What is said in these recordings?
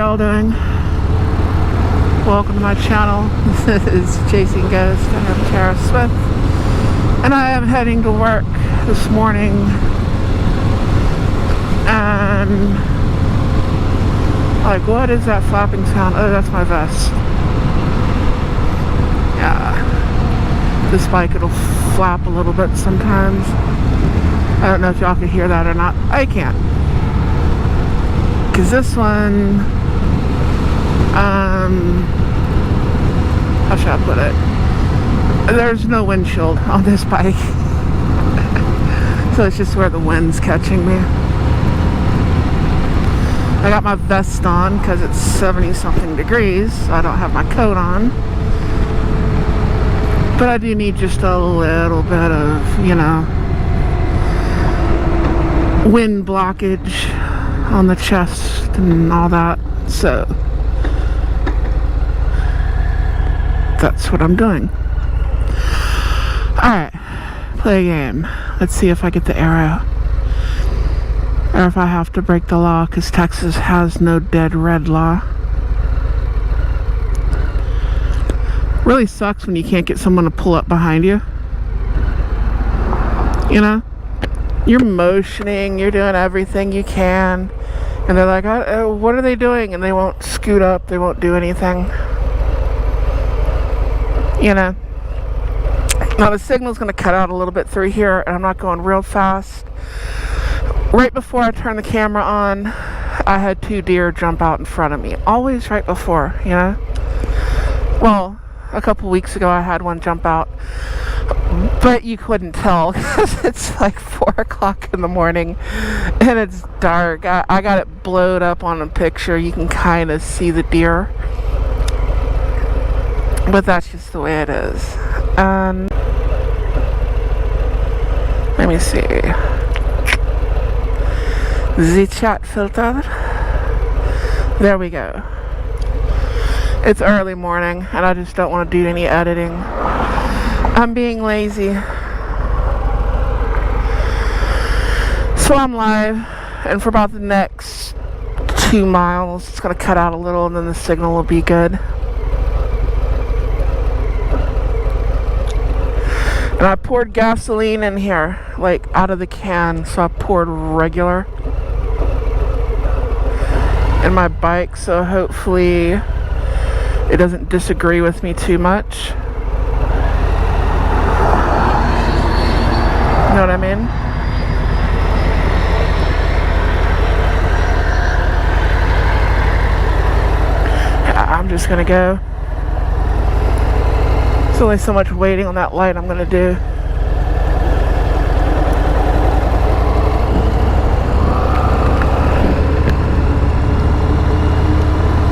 y'all doing? Welcome to my channel. This is Chasing Ghost. I am Tara Smith, and I am heading to work this morning. And like, what is that flapping sound? Oh, that's my vest. Yeah, this bike, it'll flap a little bit sometimes. I don't know if y'all can hear that or not. I can't, because this one, how should I put it? There's no windshield on this bike. So it's just where the wind's catching me. I got my vest on because it's 70 something degrees, so I don't have my coat on. But I do need just a little bit of, you know, wind blockage on the chest and all that, so that's what I'm doing. Alright, play a game. Let's see if I get the arrow, or if I have to break the law, because Texas has no dead red law. Really sucks when you can't get someone to pull up behind you. You know? You're motioning, you're doing everything you can, and they're like, what are they doing? And they won't scoot up, they won't do anything. You know? Now the signal's going to cut out a little bit through here, and I'm not going real fast. Right before I turned the camera on, I had 2 deer jump out in front of me. Always right before, you know? Well, a couple weeks ago I had one jump out, but you couldn't tell because it's like 4 o'clock in the morning and it's dark. I got it blowed up on a picture. You can kind of see the deer, but that's just the way it is. And let me see, the chat filter, there we go. It's early morning and I just don't want to do any editing. I'm being lazy. So I'm live, and for about the next 2 miles, it's going to cut out a little and then the signal will be good. And I poured gasoline in here, like out of the can, so I poured regular in my bike, so hopefully it doesn't disagree with me too much. You know what I mean? I'm just gonna go. There's only so much waiting on that light I'm gonna do.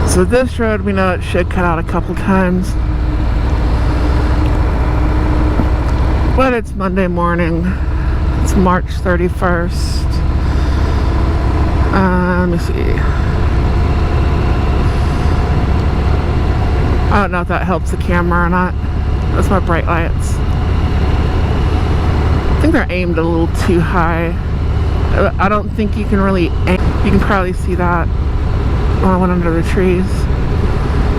So this road, we know it should cut out a couple times. But it's Monday morning. It's March 31st. Let me see. I don't know if that helps the camera or not. That's my bright lights. I think they're aimed a little too high. I don't think you can really aim. You can probably see that when I went under the trees.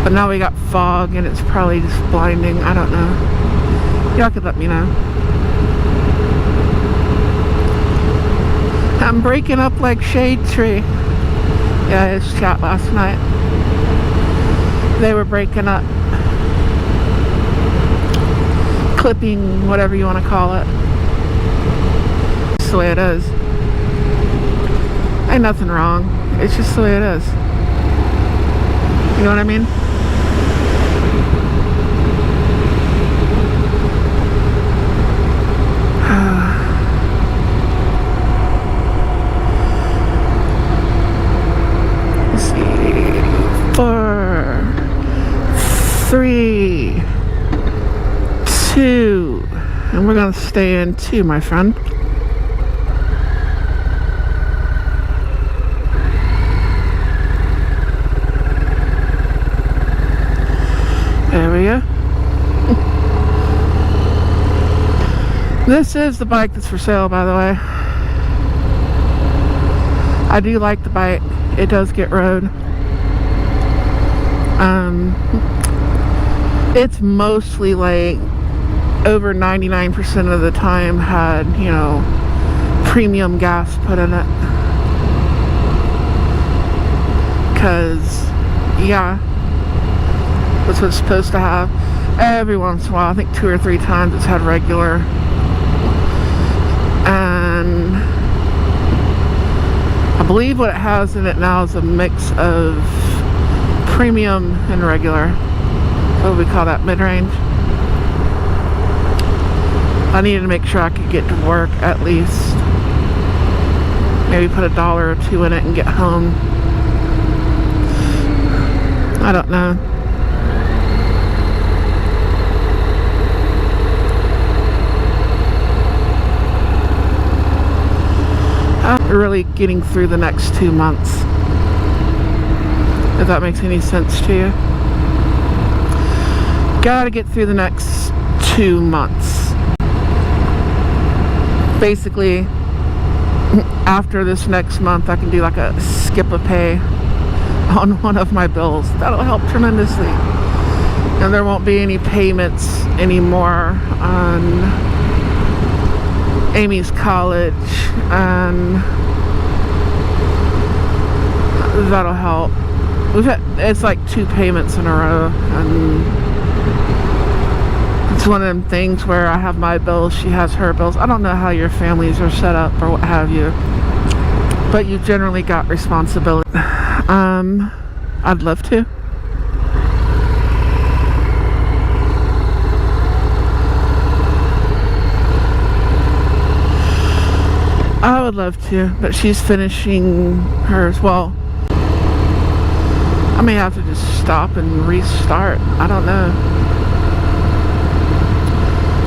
But now we got fog and it's probably just blinding. I don't know. Y'all could let me know. I'm breaking up like shade tree. Yeah, it's chat last night. They were breaking up. Clipping, whatever you want to call it. It's the way it is. Ain't nothing wrong. It's just the way it is. You know what I mean? Let's see. 4, 3, 2, and we're gonna stay in 2, my friend. There we go. This is the bike that's for sale, by the way. I do like the bike. It does get rode. It's mostly like over 99% of the time had, you know, premium gas put in it. Because, yeah, that's what it's supposed to have. Every once in a while, I think 2 or 3 times it's had regular. And I believe what it has in it now is a mix of premium and regular. What do we call that? Mid-range. I needed to make sure I could get to work at least. Maybe put $1 or $2 in it and get home. I don't know. I'm really getting through the next 2 months. If that makes any sense to you. Gotta get through the next 2 months. Basically, after this next month, I can do like a skip a pay on one of my bills. That'll help tremendously. And there won't be any payments anymore on Amy's college, and that'll help. It's like 2 payments in a row, and it's one of them things where I have my bills, she has her bills. I don't know how your families are set up or what have you, but you generally got responsibility. I'd love to. I would love to, but she's finishing hers. Well, I may have to just stop and restart. I don't know.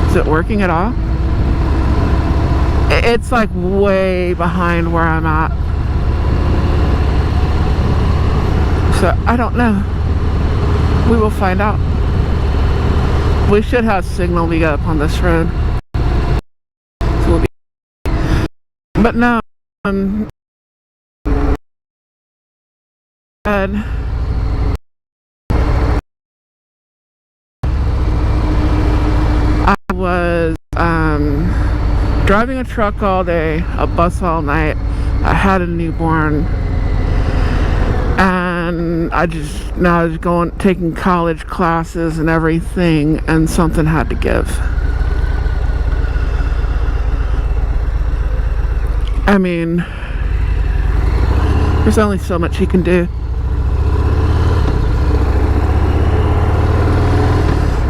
Is it working at all? It's like way behind where I'm at. So I don't know. We will find out. We should have signal we got up on this road. So we'll be. But no, I was driving a truck all day, a bus all night. I had a newborn, and I was taking college classes and everything, and something had to give. I mean, there's only so much you can do.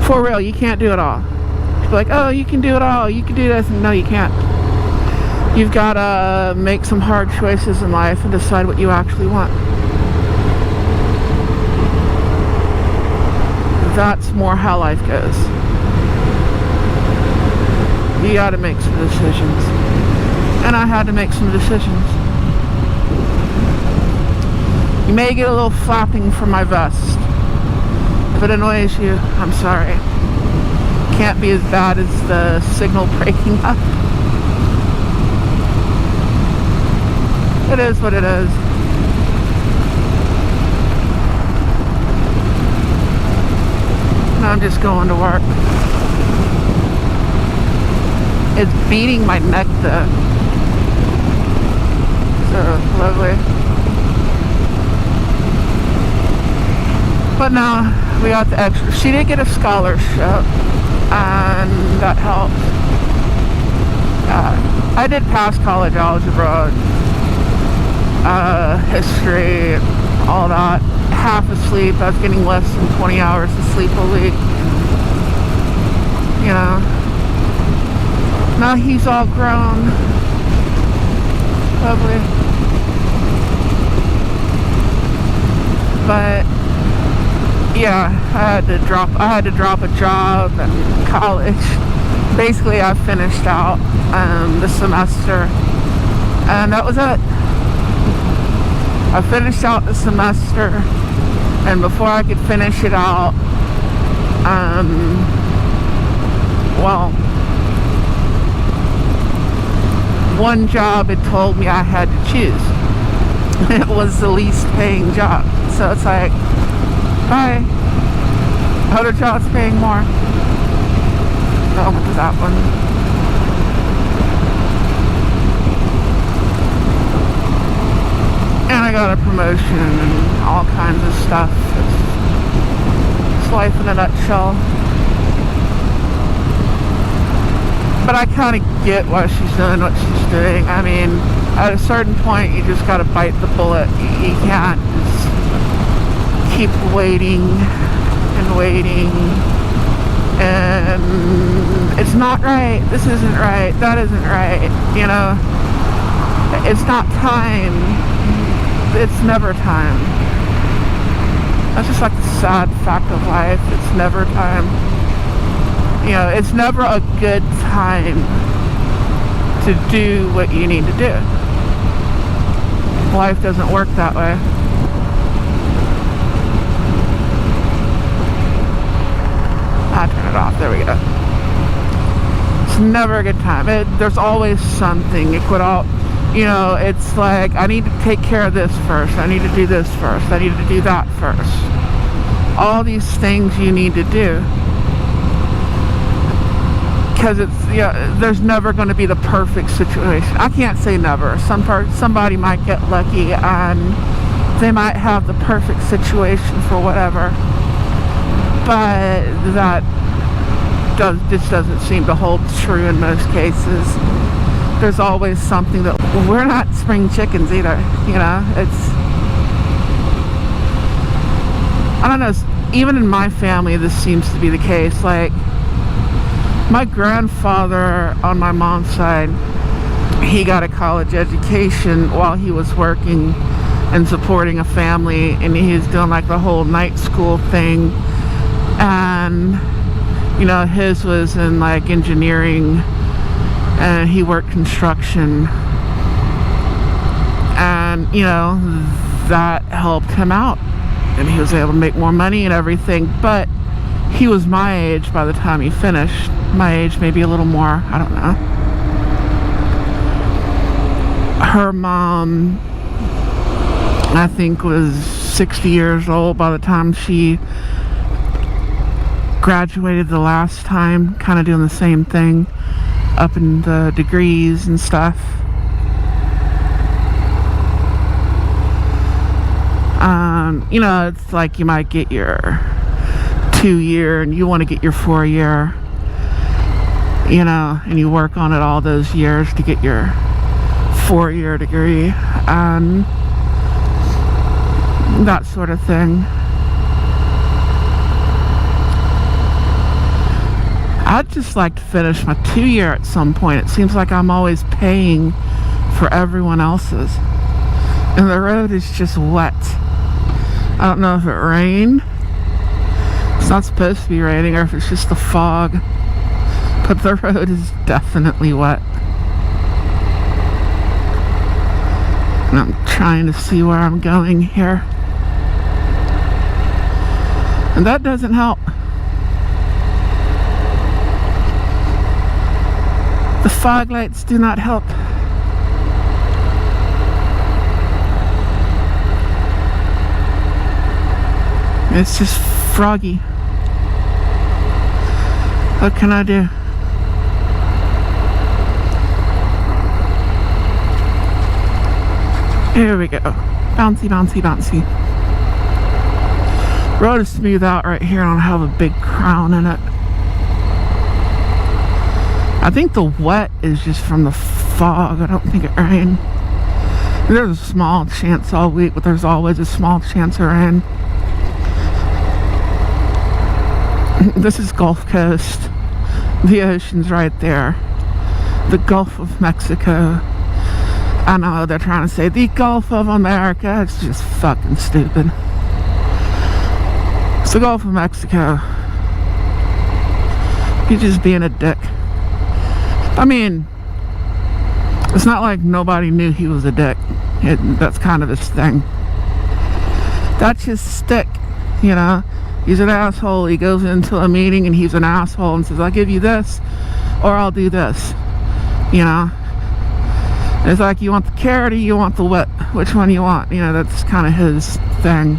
For real, you can't do it all. You're like, oh, you can do it all, you can do this. No, you can't. You've got to make some hard choices in life and decide what you actually want. That's more how life goes. You got to make some decisions. And I had to make some decisions. You may get a little flapping from my vest. If it annoys you, I'm sorry. Can't be as bad as the signal breaking up. It is what it is. Now I'm just going to work. It's beating my neck though. So lovely. But now we got the extra. She did get a scholarship, and that helped. I did pass college algebra, history, all that. Half asleep. I was getting less than 20 hours of sleep a week. You know. Now he's all grown. Lovely. But yeah, I had to drop a job in college. Basically, I finished out the semester, and that was it. I finished out the semester, and before I could finish it out, well, one job had told me I had to choose. It was the least paying job. So it's like, Bye. Other job's paying more. Oh, what is that one? And I got a promotion and all kinds of stuff. It's life in a nutshell. But I kind of get why she's doing what she's doing. I mean, at a certain point, you just got to bite the bullet. You can't just keep waiting and waiting. And it's not right. This isn't right. That isn't right. You know, it's not time. It's never time. That's just like the sad fact of life. It's never time. You know, it's never a good time to do what you need to do. Life doesn't work that way. I turn it off. There we go. It's never a good time. There's always something. It could all, you know, it's like, I need to take care of this first. I need to do this first. I need to do that first. All these things you need to do. Because it's, you know, there's never going to be the perfect situation. I can't say never. Somebody might get lucky and they might have the perfect situation for whatever. But that just doesn't seem to hold true in most cases. There's always something that, we're not spring chickens either, you know. It's, I don't know, even in my family this seems to be the case. Like, my grandfather on my mom's side, he got a college education while he was working and supporting a family, and he was doing like the whole night school thing. And, you know, his was in like engineering, and he worked construction. And, you know, that helped him out, and he was able to make more money and everything. But he was my age by the time he finished. My age, maybe a little more, I don't know. Her mom, I think, was 60 years old by the time she graduated the last time, kind of doing the same thing, up in the degrees and stuff. You know, it's like you might get your 2-year and you want to get your 4-year, you know, and you work on it all those years to get your 4-year degree and that sort of thing. I'd just like to finish my 2-year at some point. It seems like I'm always paying for everyone else's, and the road is just wet. I don't know if it rained. It's not supposed to be raining, or if it's just the fog, but the road is definitely wet. And I'm trying to see where I'm going here, and that doesn't help. The fog lights do not help. It's just froggy. What can I do? Here we go. Bouncy, bouncy, bouncy. Road is smooth out right here. I don't have a big crown in it. I think the wet is just from the fog. I don't think it rained. There's a small chance all week, but there's always a small chance of rain. This is Gulf Coast. The ocean's right there. The Gulf of Mexico. I know they're trying to say the Gulf of America. It's just fucking stupid. It's the Gulf of Mexico. He's just being a dick. I mean, it's not like nobody knew he was a dick. That's kind of his thing. That's his stick, you know. He's an asshole. He goes into a meeting and he's an asshole and says, I'll give you this or I'll do this, you know. It's like, you want the carrot or you want the whip? Which one you want? You know, that's kind of his thing.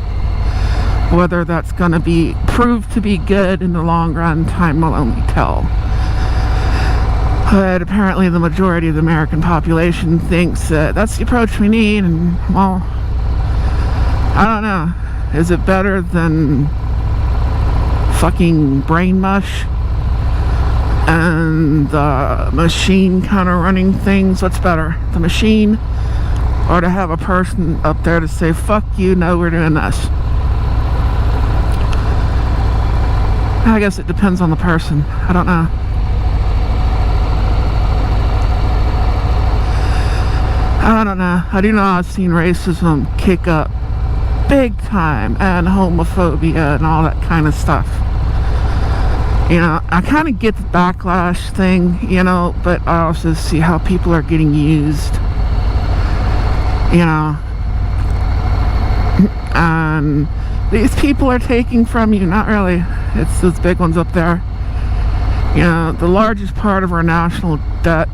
Whether that's going to be proved to be good in the long run, time will only tell. But apparently the majority of the American population thinks that that's the approach we need, and well, I don't know. Is it better than fucking brain mush and the machine kind of running things? What's better, the machine or to have a person up there to say, fuck you, no, we're doing this? I guess it depends on the person. I don't know. I don't know. I do know I've seen racism kick up big time, and homophobia and all that kind of stuff. You know, I kind of get the backlash thing, you know, but I also see how people are getting used, you know, and these people are taking from you. Not really. It's those big ones up there. You know, the largest part of our national debt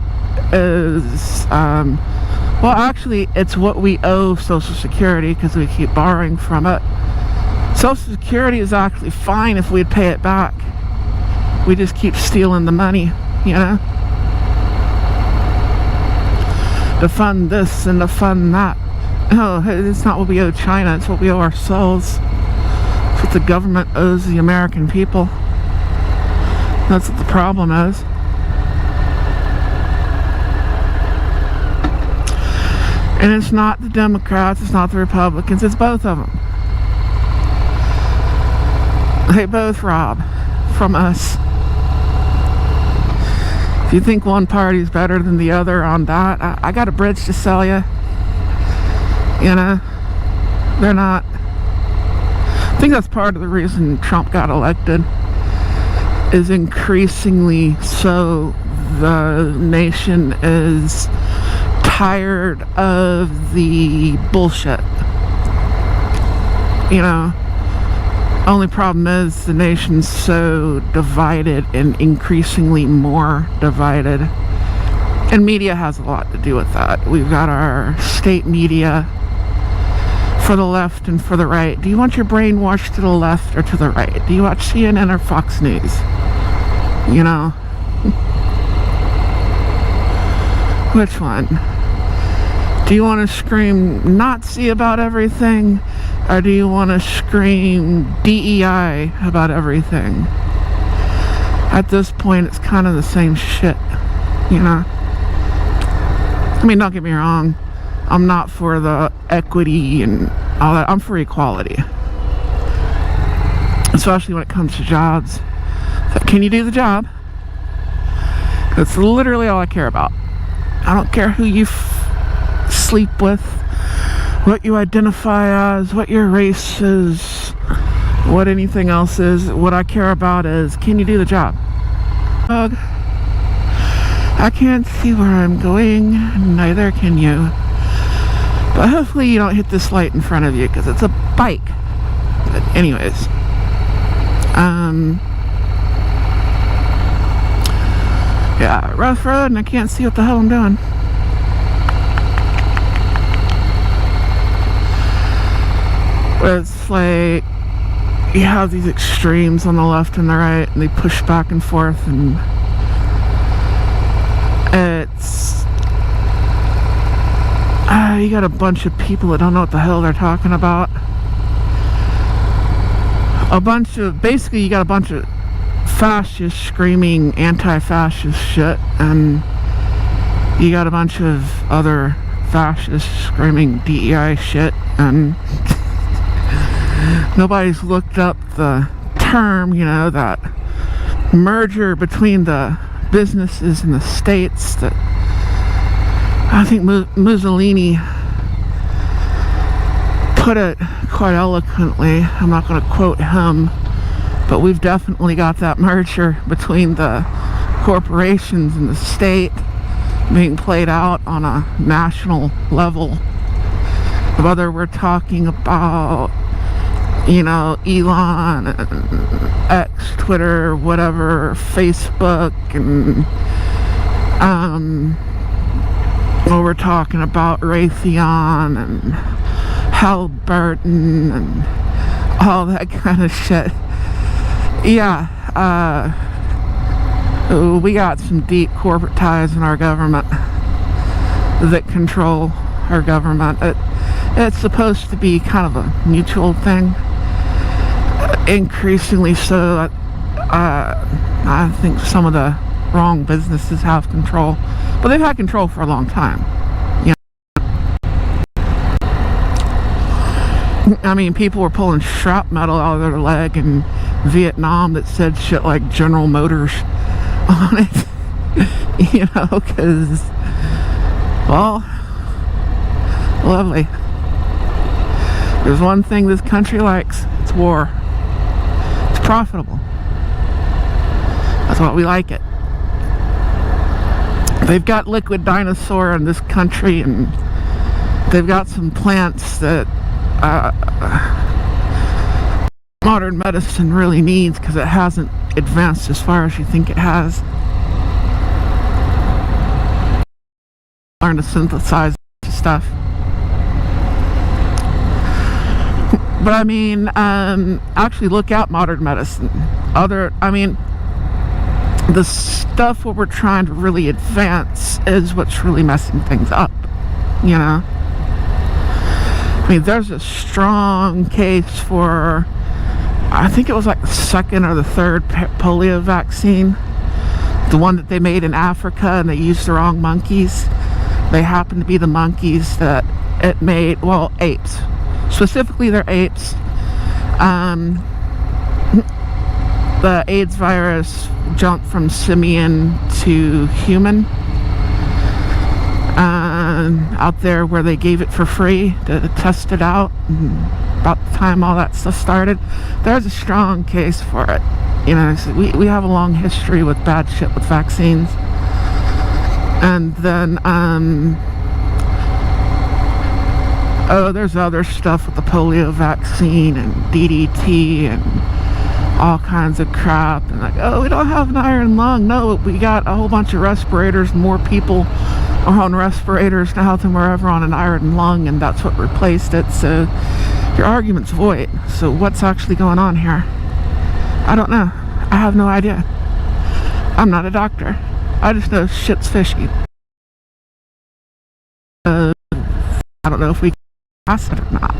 is, well, actually, it's what we owe Social Security because we keep borrowing from it. Social Security is actually fine if we'd pay it back. We just keep stealing the money, you know, to fund this and to fund that. No, it's not what we owe China, it's what we owe ourselves. It's what the government owes the American people. That's what the problem is. And it's not the Democrats, it's not the Republicans, it's both of them. They both rob from us. If you think one party is better than the other on that, I got a bridge to sell you. You know, they're not. I think that's part of the reason Trump got elected, is increasingly so the nation is tired of the bullshit. You know, only problem is the nation's so divided and increasingly more divided, and media has a lot to do with that. We've got our state media for the left and for the right. Do you want your brain washed to the left or to the right? Do you watch CNN or Fox News? You know, which one? Do you want to scream Nazi about everything, or do you want to scream DEI about everything? At this point, it's kind of the same shit, you know? I mean, don't get me wrong. I'm not for the equity and all that. I'm for equality. Especially when it comes to jobs. So can you do the job? That's literally all I care about. I don't care who you sleep with, what you identify as, what your race is, what anything else is. What I care about is, can you do the job? I can't see where I'm going, neither can you. But hopefully you don't hit this light in front of you, because it's a bike. But anyways, yeah, rough road, and I can't see what the hell I'm doing. But it's like, you have these extremes on the left and the right, and they push back and forth, and it's you got a bunch of people that don't know what the hell they're talking about. Basically you got a bunch of fascists screaming anti-fascist shit, and you got a bunch of other fascists screaming DEI shit, and nobody's looked up the term, you know, that merger between the businesses and the states that I think Mussolini put it quite eloquently. I'm not going to quote him, but we've definitely got that merger between the corporations and the state being played out on a national level. Whether we're talking about, you know, Elon and X, Twitter, whatever, Facebook, and or we're talking about Raytheon and Halliburton and all that kind of shit. Yeah, we got some deep corporate ties in our government that control our government. It's supposed to be kind of a mutual thing. Increasingly so. I think some of the wrong businesses have control, but they've had control for a long time. You know? I mean, people were pulling shrapnel out of their leg in Vietnam that said shit like General Motors on it. You know, because, well, lovely. There's one thing this country likes. It's war. It's profitable. That's why we like it. They've got liquid dinosaur in this country, and they've got some plants that modern medicine really needs because it hasn't advanced as far as you think it has. Learn to synthesize stuff. But I mean, actually look at modern medicine. The stuff what we're trying to really advance is what's really messing things up, you know? I mean, there's a strong case for, I think it was like the second or the third polio vaccine. The one that they made in Africa, and they used the wrong monkeys. They happened to be the monkeys that it made, well, apes. Specifically, they're apes. The AIDS virus jumped from simian to human. Out there where they gave it for free to test it out. And about the time all that stuff started, there's a strong case for it. You know, so we have a long history with bad shit with vaccines. And then, there's other stuff with the polio vaccine and DDT and all kinds of crap. And like, oh, we don't have an iron lung. No, we got a whole bunch of respirators. More people are on respirators now than we're ever on an iron lung, and that's what replaced it. So your argument's void. So what's actually going on here? I don't know. I have no idea. I'm not a doctor. I just know shit's fishy. I don't know if we can pass it or not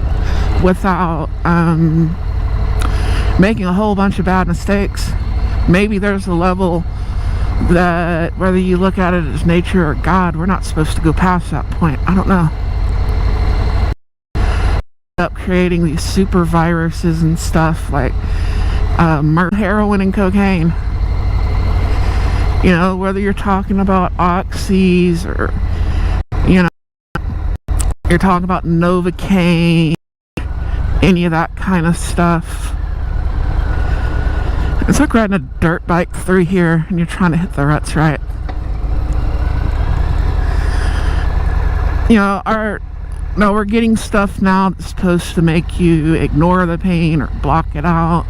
without making a whole bunch of bad mistakes. Maybe there's a level that whether you look at it as nature or God, we're not supposed to go past that point. I don't know. Up creating these super viruses and stuff like heroin and cocaine. You know, whether you're talking about oxys or, you know, you're talking about Novocaine, any of that kind of stuff. It's like riding a dirt bike through here and you're trying to hit the ruts right. You know, we're getting stuff now that's supposed to make you ignore the pain or block it out.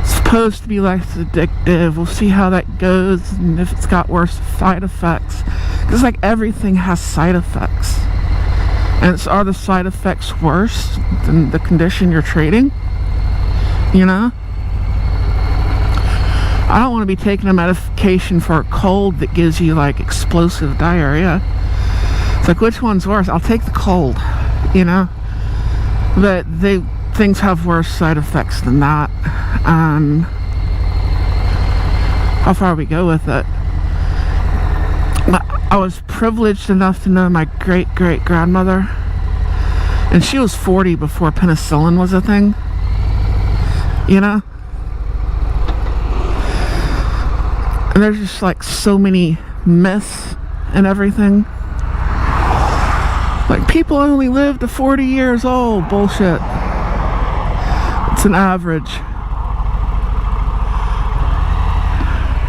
It's supposed to be less addictive. We'll see how that goes and if it's got worse side effects. Because like everything has side effects. And are the side effects worse than the condition you're treating? You know? I don't want to be taking a medication for a cold that gives you like explosive diarrhea. It's like, which one's worse? I'll take the cold, you know? But things have worse side effects than that. How far we go with it? I was privileged enough to know my great-great-grandmother, and she was 40 before penicillin was a thing, you know? And there's just like so many myths and everything. Like people only live to 40 years old. Bullshit. It's an average.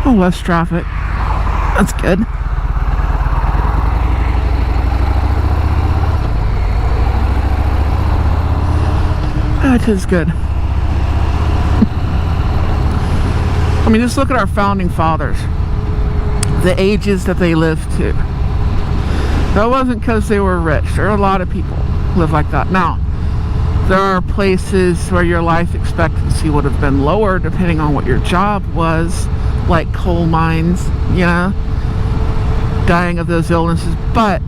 Oh, less traffic. That's good. That is good. I mean, just look at our founding fathers. The ages that they lived to. That wasn't because they were rich. There are a lot of people who live like that. Now, There are places where your life expectancy would have been lower depending on what your job was, like coal mines, you know, dying of those illnesses. But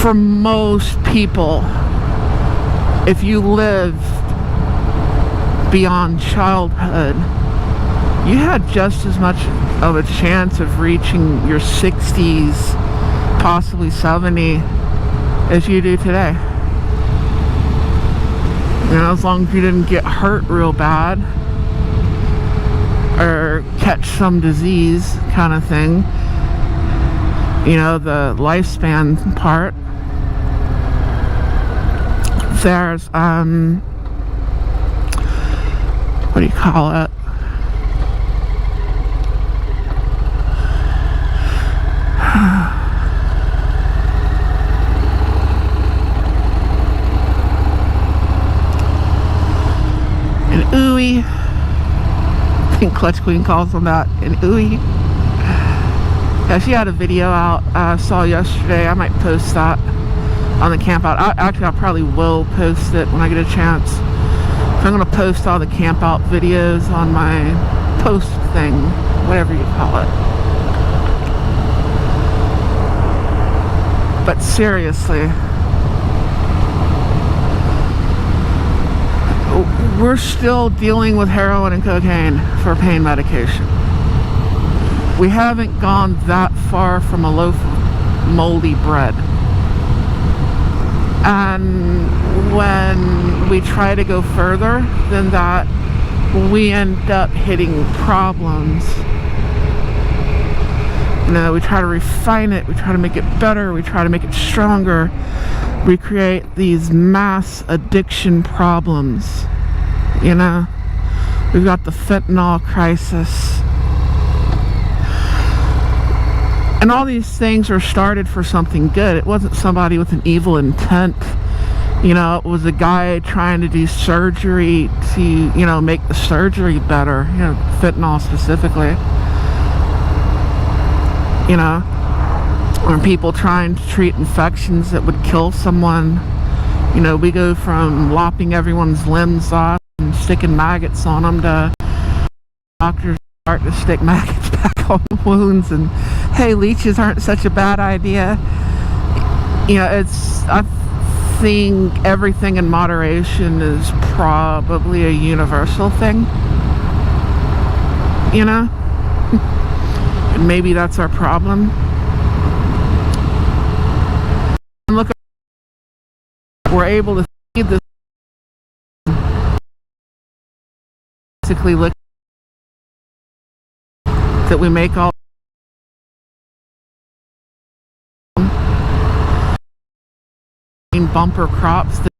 for most people, if you lived beyond childhood, you had just as much of a chance of reaching your 60s, possibly 70, as you do today. You know, as long as you didn't get hurt real bad or catch some disease kind of thing. You know, the lifespan part. There's, what do you call it? An ooey. I think Clutch Queen calls them that. An ooey. Yeah, she had a video out I saw yesterday. I might post that on the camp out. I probably will post it when I get a chance. So I'm going to post all the camp out videos on my post thing, whatever you call it. But seriously, we're still dealing with heroin and cocaine for pain medication. We haven't gone that far from a loaf of moldy bread. And when we try to go further than that, we end up hitting problems. You know, we try to refine it, we try to make it better, we try to make it stronger. We create these mass addiction problems. You know, we've got the fentanyl crisis. And all these things were started for something good. It wasn't somebody with an evil intent. You know, it was a guy trying to do surgery to, you know, make the surgery better. You know, fentanyl specifically. You know, or people trying to treat infections that would kill someone. You know, we go from lopping everyone's limbs off and sticking maggots on them to doctors start to stick maggots back on the wounds, and hey, leeches aren't such a bad idea. You know, I think everything in moderation is probably a universal thing. You know? And maybe that's our problem. And look, we're able to see this. Basically, look that we make all bumper crops that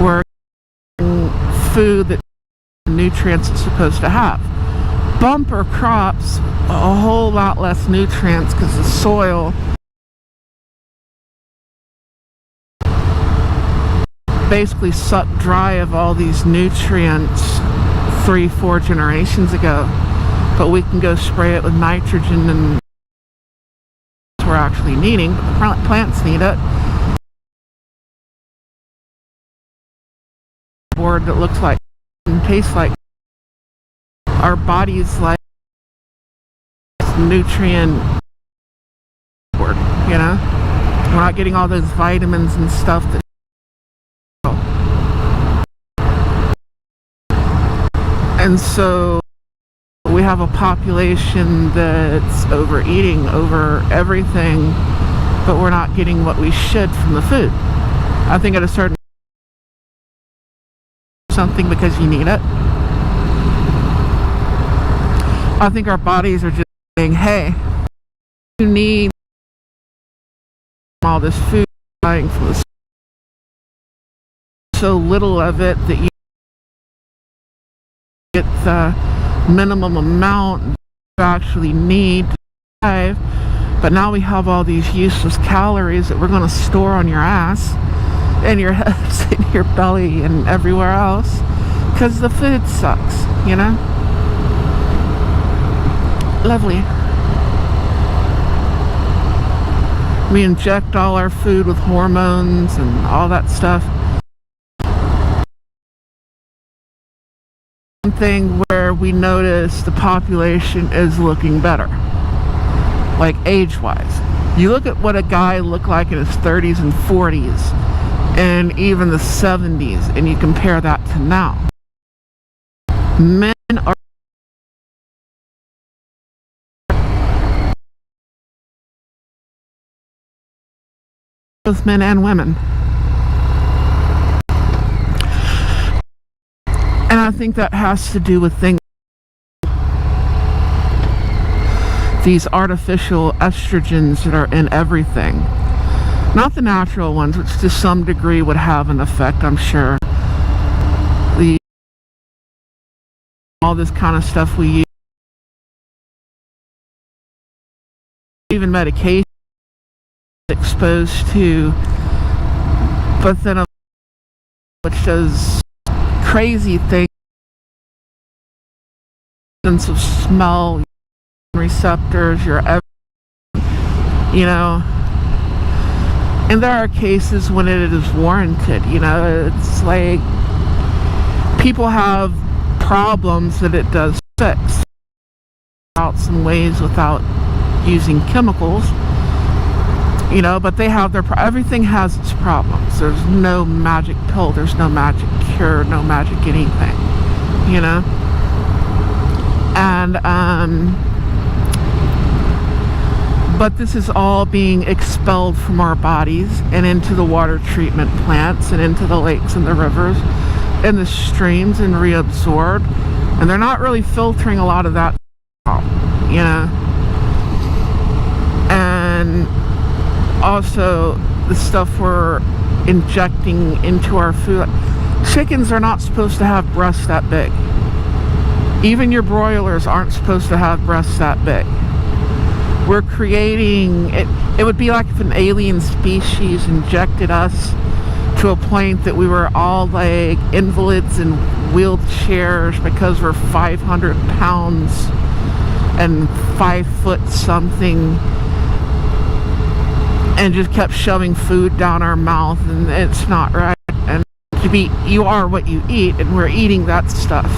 were food that nutrients it's supposed to have. Bumper crops, a whole lot less nutrients because the soil basically sucked dry of all these nutrients 3-4 generations ago. But we can go spray it with nitrogen and we're actually needing, but the plants need it. Board that looks like and tastes like our bodies, like nutrient board, you know? We're not getting all those vitamins and stuff that and so we have a population that's overeating over everything, but we're not getting what we should from the food. I think at a certain something because you need it. I think our bodies are just saying, hey, you need all this food, buying for this, so little of it that you get the minimum amount you actually need to survive. But now we have all these useless calories that we're going to store on your ass and your hips and your belly and everywhere else because the food sucks, you know? Lovely. We inject all our food with hormones and all that stuff. One thing where we notice the population is looking better, like age-wise. You look at what a guy looked like in his 30s and 40s and even the 70s, and you compare that to now. Men are both men and women. And I think that has to do with things, these artificial estrogens that are in everything. Not the natural ones, which to some degree would have an effect, I'm sure. All this kind of stuff we use, even medication exposed to, but then which does crazy things, sense of smell, receptors, your you know. And there are cases when it is warranted, you know. It's like people have problems that it does fix out some ways without using chemicals, you know, but they have their everything has its problems. There's no magic pill, there's no magic cure, no magic anything, you know. And but this is all being expelled from our bodies and into the water treatment plants and into the lakes and the rivers and the streams and reabsorbed, and they're not really filtering a lot of that out, you know. And also the stuff we're injecting into our food. Chickens are not supposed to have breasts that big. Even your broilers aren't supposed to have breasts that big. We're creating it. It would be like if an alien species injected us to a point that we were all like invalids in wheelchairs because we're 500 pounds and 5 foot something, and just kept shoving food down our mouth, and it's not right. And you are what you eat, and we're eating that stuff.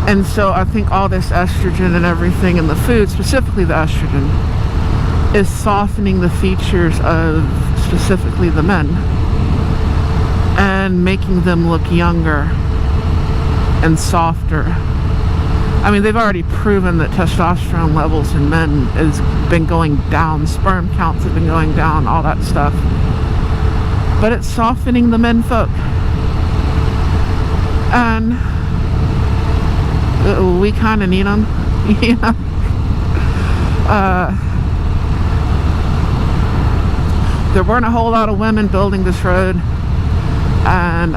And so I think all this estrogen and everything in the food, specifically the estrogen, is softening the features of specifically the men and making them look younger and softer. I mean, they've already proven that testosterone levels in men has been going down, sperm counts have been going down, all that stuff. But it's softening the men folk. And we kind of need them, you know. There weren't a whole lot of women building this road, and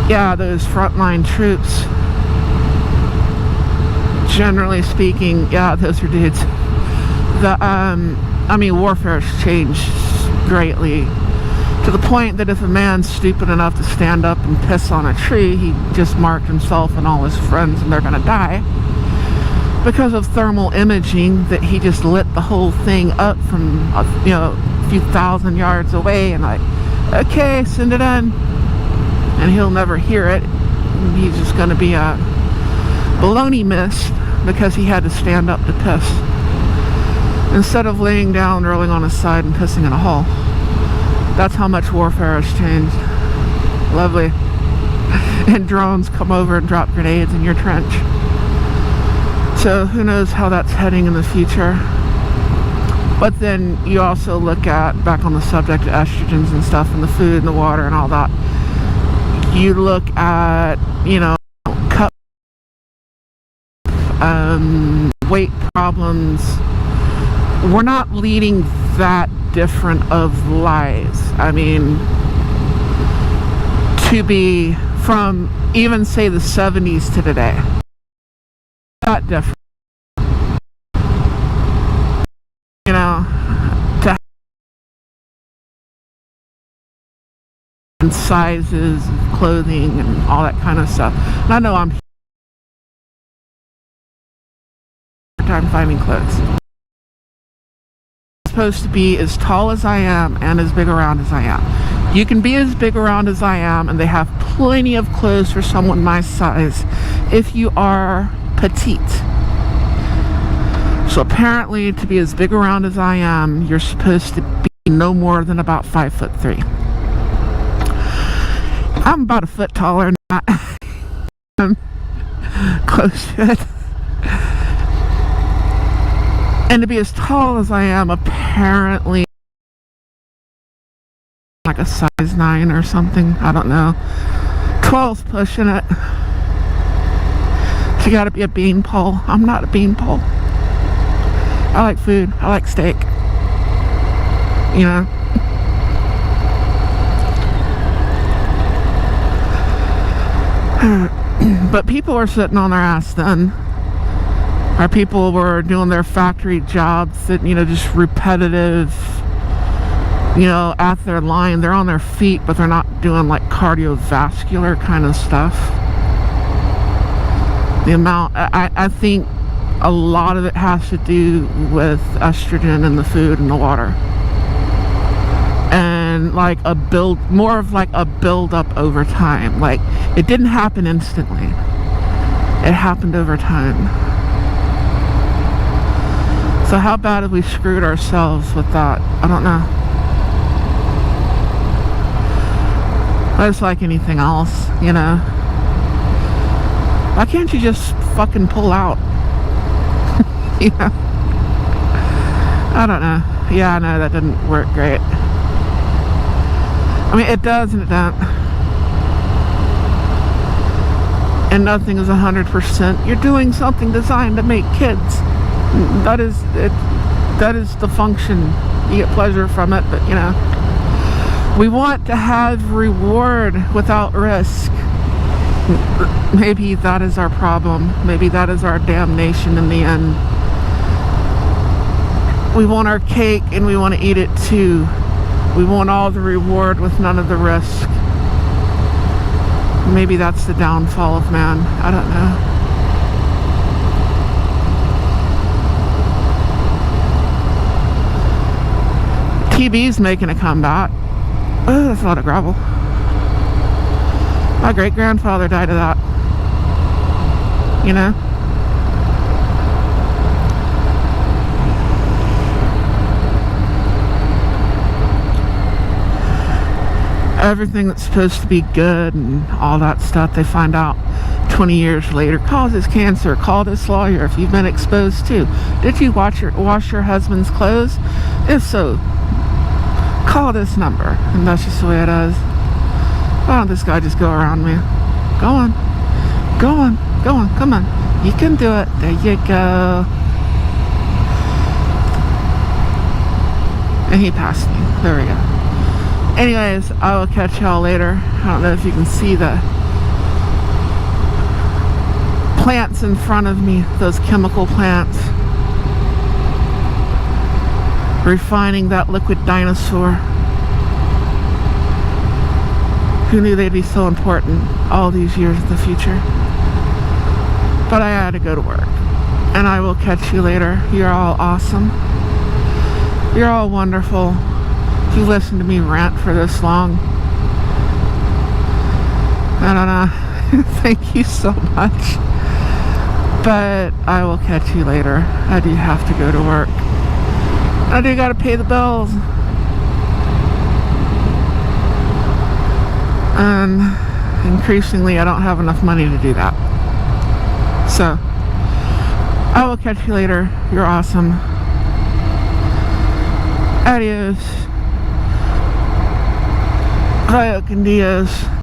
yeah, those frontline troops, generally speaking, yeah, those are dudes. I mean, warfare has changed greatly, to the point that if a man's stupid enough to stand up and piss on a tree, he just marked himself and all his friends, and they're gonna die because of thermal imaging, that he just lit the whole thing up from you know, a few thousand yards away, and like, okay, send it in, and he'll never hear it. He's just gonna be a baloney miss because he had to stand up to piss instead of laying down, rolling on his side, and pissing in a hole. That's how much warfare has changed. Lovely. And drones come over and drop grenades in your trench. So who knows how that's heading in the future. But then you also look at, back on the subject of estrogens and stuff in the food and the water and all that, you look at, you know, weight problems. We're not leading that different of lives. I mean, to be from even say the 70s to today, that different, you know, to sizes of clothing and all that kind of stuff. And I know I'm time finding clothes. supposed to be as tall as I am and as big around as I am. You can be as big around as I am, and they have plenty of clothes for someone my size if you are petite. So apparently, to be as big around as I am, you're supposed to be no more than about 5'3". I'm about a foot taller, not I'm close to it. And to be as tall as I am, apparently like a size 9 or something. I don't know. 12's pushing it. So you gotta be a beanpole. I'm not a beanpole. I like food. I like steak. You know? But people were sitting on their ass then. Our people were doing their factory jobs that, you know, just repetitive, you know, at their line. They're on their feet, but they're not doing like cardiovascular kind of stuff. The amount, I think a lot of it has to do with estrogen in the food and the water. And like more of like a build up over time. Like it didn't happen instantly. It happened over time. So how bad have we screwed ourselves with that? I don't know. But it's like anything else, you know. Why can't you just fucking pull out? You know? I don't know. Yeah, I know that didn't work great. I mean, it does and it don't. And nothing is 100%. You're doing something designed to make kids. That is it. That is the function. You get pleasure from it, but you know, we want to have reward without risk. Maybe that is our problem. Maybe that is our damnation in the end. We want our cake and we want to eat it too. We want all the reward with none of the risk. Maybe that's the downfall of man. I don't know. TV's making a comeback. Oh, that's a lot of gravel. My great-grandfather died of that. You know? Everything that's supposed to be good and all that stuff, they find out 20 years later causes cancer. Call this lawyer if you've been exposed to. Did you wash your husband's clothes? If so, call this number. And that's just the way it is. Why don't this guy just go around me? Go on. Go on. Go on. Come on. You can do it. There you go. And he passed me. There we go. Anyways, I will catch y'all later. I don't know if you can see the plants in front of me. Those chemical plants. Refining that liquid dinosaur. Who knew they'd be so important all these years in the future? But I had to go to work. And I will catch you later. You're all awesome. You're all wonderful. If you listened to me rant for this long, I don't know. Thank you so much. But I will catch you later. I do have to go to work. I do gotta pay the bills. And increasingly I don't have enough money to do that. So I will catch you later. You're awesome. Adios. Vaya con Dios.